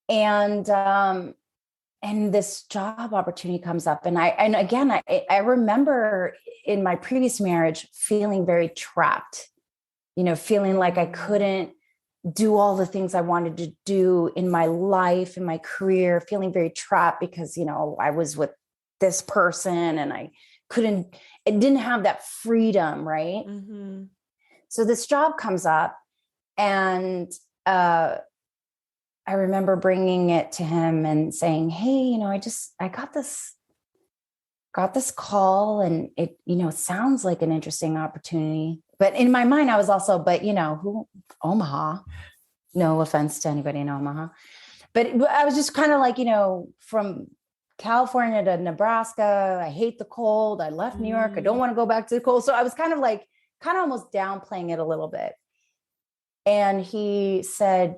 And this job opportunity comes up. And I remember in my previous marriage feeling very trapped, feeling like I couldn't do all the things I wanted to do in my life, in my career, feeling very trapped because, I was with this person and it didn't have that freedom. Right. Mm-hmm. So this job comes up and, I remember bringing it to him and saying, hey, I got this call and it, sounds like an interesting opportunity. But in my mind, I was also, Omaha, no offense to anybody in Omaha, but I was just kind of like, from California to Nebraska, I hate the cold. I left New York. I don't want to go back to the cold. So I was kind of almost downplaying it a little bit. And he said,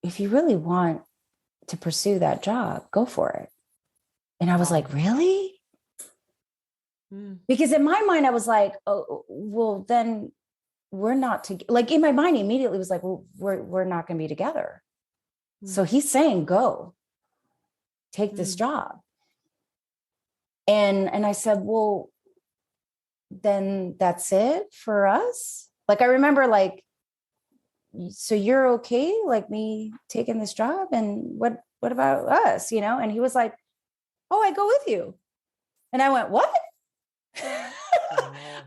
if you really want to pursue that job, go for it. And I was like, really? Because in my mind, I was like, oh, well, then we're not together. Like in my mind, immediately was like, well, we're not going to be together. So he's saying, go take this job. And I said, well, then that's it for us. Like, I remember like so you're okay, like me taking this job, and what about us, And he was like, oh, I go with you. And I went, what? I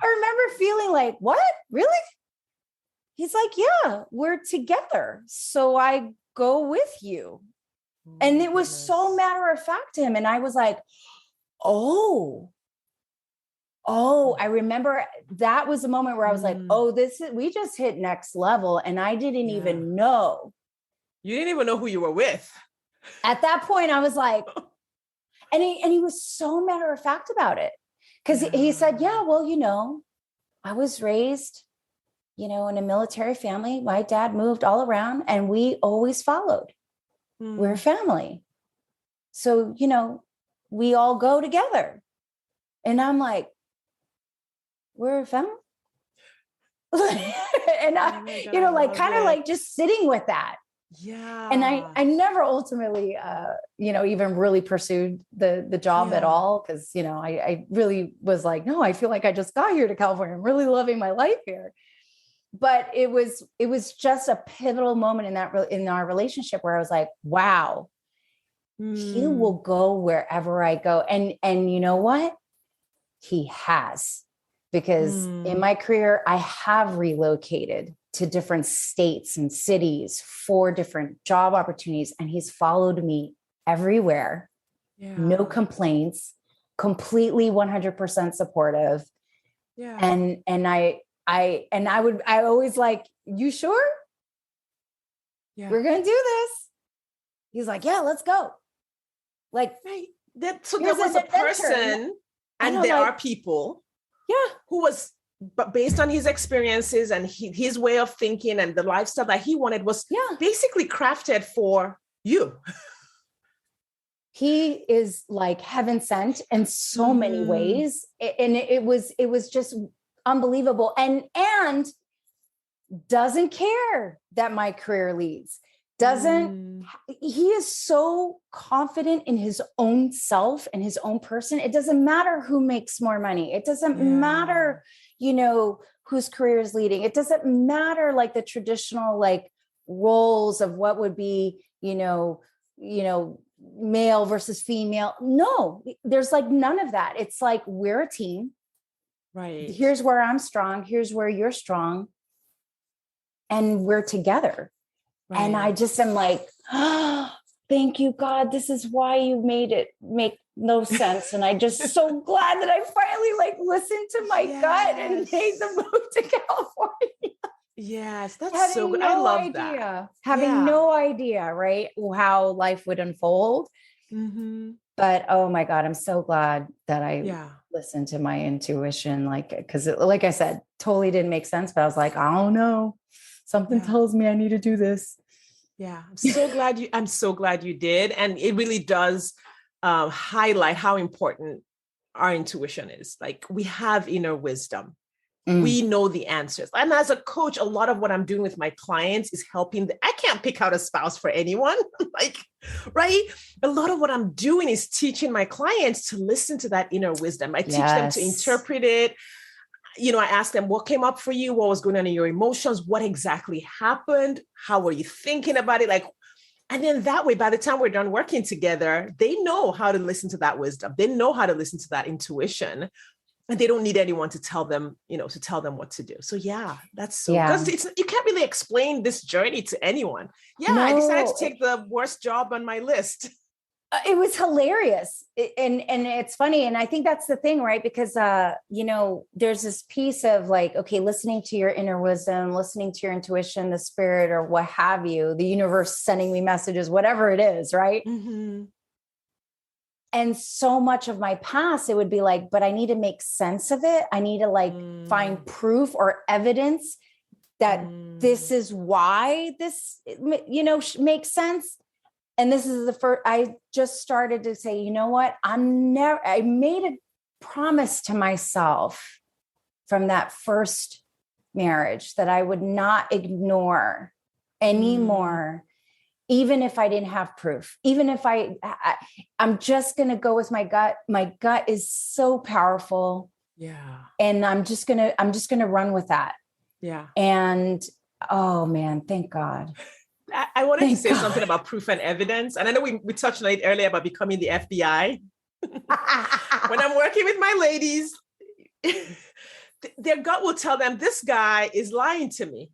remember feeling like, what? Really? He's like, yeah, we're together. So I go with you. And it was so matter of fact to him. And I was like, oh, I remember that was the moment where I was like, oh, we just hit next level. And I didn't even know. You didn't even know who you were with. At that point, I was like, and he was so matter of fact about it. Because he said, yeah, well, I was raised, in a military family. My dad moved all around and we always followed. We're family. So, we all go together. And I'm like, we're a family? And like just sitting with that. Yeah. And I never ultimately, even really pursued the job at all. Cause, I really was like, no, I feel like I just got here to California. I'm really loving my life here. But it was just a pivotal moment in our relationship where I was like, wow, he will go wherever I go. And you know what? He has, because in my career, I have relocated to different states and cities for different job opportunities. And he's followed me everywhere. Yeah. No complaints, completely 100% supportive. Yeah. And I always like, you sure? Yeah. We're going to do this. He's like, yeah, let's go. Like, right. So there was a person and there are people who was, but based on his experiences and his way of thinking and the lifestyle that he wanted was basically crafted for you. He is like heaven sent in so many ways. And it was just unbelievable. And doesn't care that my career leads. He is so confident in his own self and his own person. It doesn't matter who makes more money. It doesn't matter, whose career is leading. It doesn't matter like the traditional like roles of what would be, male versus female. No, there's like none of that. It's like, we're a team. Right. Here's where I'm strong. Here's where you're strong. And we're together. Right. And I just am like, oh, thank you, God. This is why you made it make no sense. And I just so glad that I finally like listened to my gut and made the move to California. Yes, that's so good. I love that. Having no idea, right, how life would unfold. Mm-hmm. But oh my God, I'm so glad that I listened to my intuition. Like, because like I said, totally didn't make sense. But I was like, I don't know. Something tells me I need to do this. Yeah, I'm so glad you did. And it really does highlight how important our intuition is. Like, we have inner wisdom. We know the answers. And as a coach, a lot of what I'm doing with my clients is helping. I can't pick out a spouse for anyone. Right? A lot of what I'm doing is teaching my clients to listen to that inner wisdom. I teach them to interpret it. I ask them, what came up for you? What was going on in your emotions? What exactly happened? How were you thinking about it? And then that way, by the time we're done working together, they know how to listen to that wisdom. They know how to listen to that intuition. And they don't need anyone to tell them, what to do. So that's so, because you can't really explain this journey to anyone. No. I decided to take the worst job on my list. It was hilarious. And it's funny. And I think that's the thing, right? Because, there's this piece of like, okay, listening to your inner wisdom, listening to your intuition, the spirit, or what have you, the universe sending me messages, whatever it is. Right. Mm-hmm. And so much of my past, it would be like, but I need to make sense of it. I need to find proof or evidence that this is why this, makes sense. And this is the first, I just started to say, you know what? I made a promise to myself from that first marriage that I would not ignore anymore. Even if I didn't have proof, even if I'm just going to go with my gut. My gut is so powerful. Yeah. And I'm just going to run with that. Yeah. And Oh man, thank God. I wanted to Thank say God. something about proof and evidence. And I know we touched on it earlier about becoming the FBI. When I'm working with my ladies, their gut will tell them this guy is lying to me.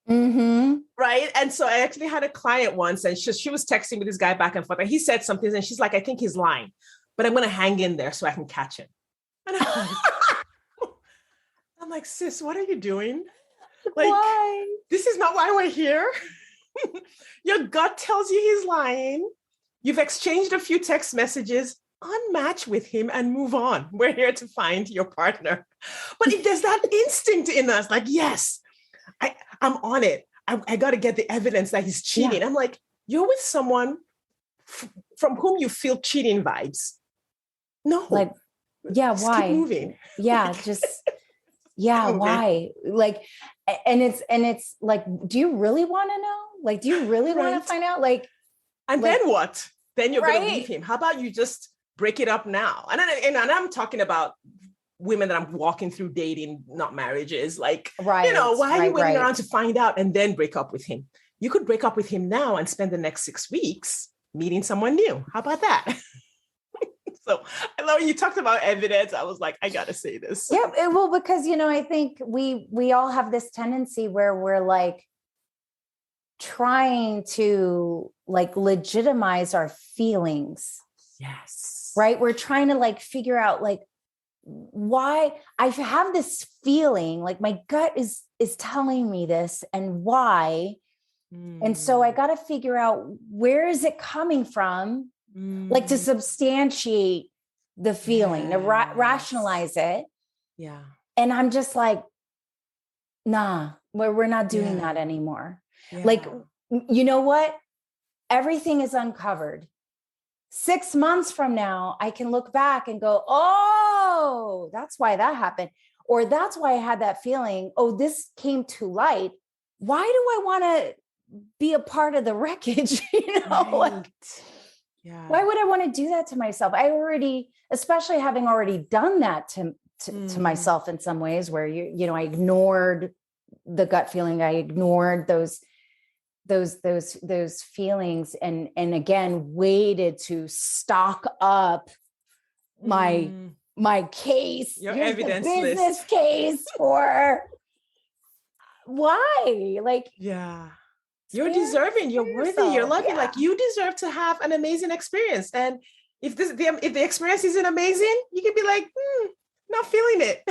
Mm-hmm. Right. And so I actually had a client once, and she was texting with this guy back and forth, and he said something, and she's like, I think he's lying, but I'm going to hang in there so I can catch him. And I'm like, sis, what are you doing? Like, why? This is not why we're here. Your gut tells you he's lying. You've exchanged a few text messages, unmatch with him and move on. We're here to find your partner. But if there's that instinct in us, like, yes, I'm on it. I got to get the evidence that he's cheating. Yeah. I'm like, you're with someone from whom you feel cheating vibes. No. Like, yeah, just why? Keep moving. Yeah, just, yeah, why? Like, and it's like, do you really want to know? Like, do you really want to find out? Like, and then what? Then you're going to leave him. How about you just break it up now? And I'm talking about women that I'm walking through dating, not marriages. Like, why are you waiting around to find out and then break up with him? You could break up with him now and spend the next 6 weeks meeting someone new. How about that? So I love when you talked about evidence. I was like, I got to say this. Yeah, well, because, I think we all have this tendency where we're like trying to like legitimize our feelings. Yes. Right. We're trying to like figure out like, why I have this feeling, like my gut is telling me this and why. And so I got to figure out, where is it coming from? Like to substantiate the feeling, to rationalize it. Yeah. And I'm just like, nah, we're not doing that anymore. Yeah. Like, you know what? Everything is uncovered. 6 months from now, I can look back and go, oh, that's why that happened. Or that's why I had that feeling. Oh, this came to light. Why do I want to be a part of the wreckage? Like, why would I want to do that to myself? I already, especially having already done that to myself in some ways, where I ignored the gut feeling. I ignored those feelings and again waited to stock up my case, your evidence business list. Case for why, like, you're deserving, you're worthy, you're loving, like you deserve to have an amazing experience. And if the experience isn't amazing, you can be like, not feeling it.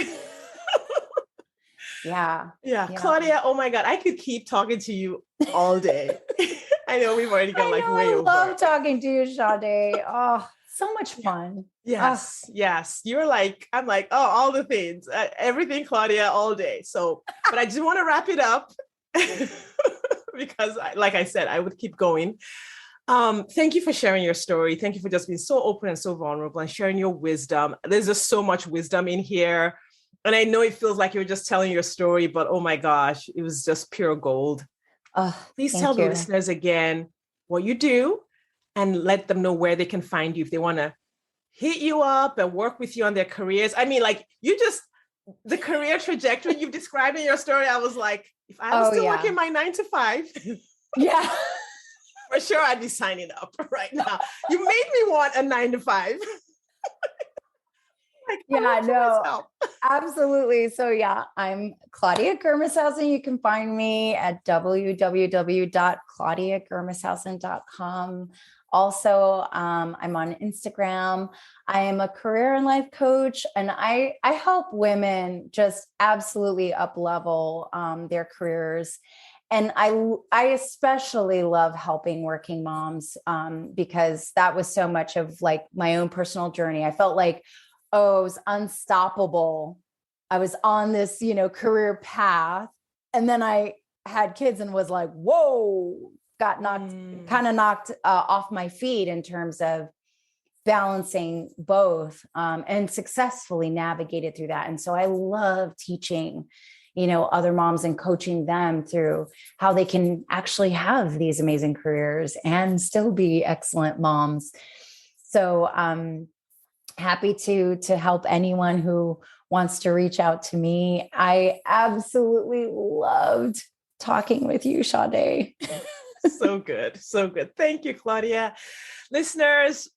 Yeah. Claudia, oh my God, I could keep talking to you all day. I know we've already gone way over. I love talking to you, Sade. Oh, so much fun. Yes. You're like, I'm like, oh, all the things, everything, Claudia, all day. So, but I just want to wrap it up because like I said, I would keep going. Thank you for sharing your story. Thank you for just being so open and so vulnerable and sharing your wisdom. There's just so much wisdom in here. And I know it feels like you're just telling your story, but oh my gosh, it was just pure gold. Please tell the listeners again what you do and let them know where they can find you if they want to hit you up and work with you on their careers. I mean, like the career trajectory you've described in your story, I was like, if I was still working my 9 to 5, for sure I'd be signing up right now. You made me want a 9 to 5. No, absolutely. So I'm Claudia Germeshausen. You can find me at www.claudiagermeshausen.com. Also, I'm on Instagram. I am a career and life coach, and I help women just absolutely up-level their careers. And I especially love helping working moms because that was so much of like my own personal journey. I felt like, it was unstoppable. I was on this, career path. And then I had kids and was like, whoa, got knocked off my feet in terms of balancing both and successfully navigated through that. And so I love teaching, other moms and coaching them through how they can actually have these amazing careers and still be excellent moms. So, happy to help anyone who wants to reach out to me. I absolutely loved talking with you, Sade. So good. So good. Thank you, Claudia. Listeners,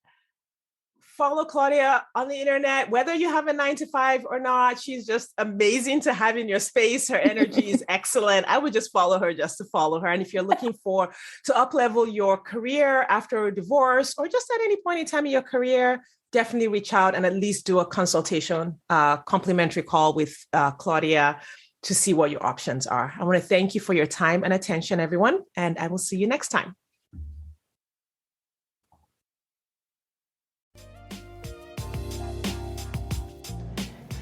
follow Claudia on the internet, whether you have a 9 to 5 or not. She's just amazing to have in your space. Her energy is excellent. I would just follow her just to follow her. And if you're looking to up-level your career after a divorce, or just at any point in time in your career, definitely reach out and at least do a consultation, complimentary call with Claudia to see what your options are. I want to thank you for your time and attention, everyone. And I will see you next time.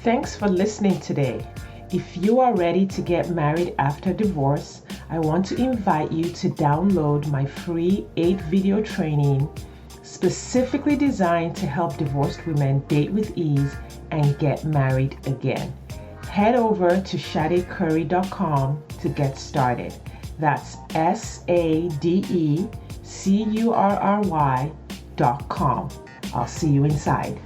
Thanks for listening today. If you are ready to get married after divorce, I want to invite you to download my free 8-video training specifically designed to help divorced women date with ease and get married again. Head over to shadecurry.com to get started. That's SADECURRY.com. I'll see you inside.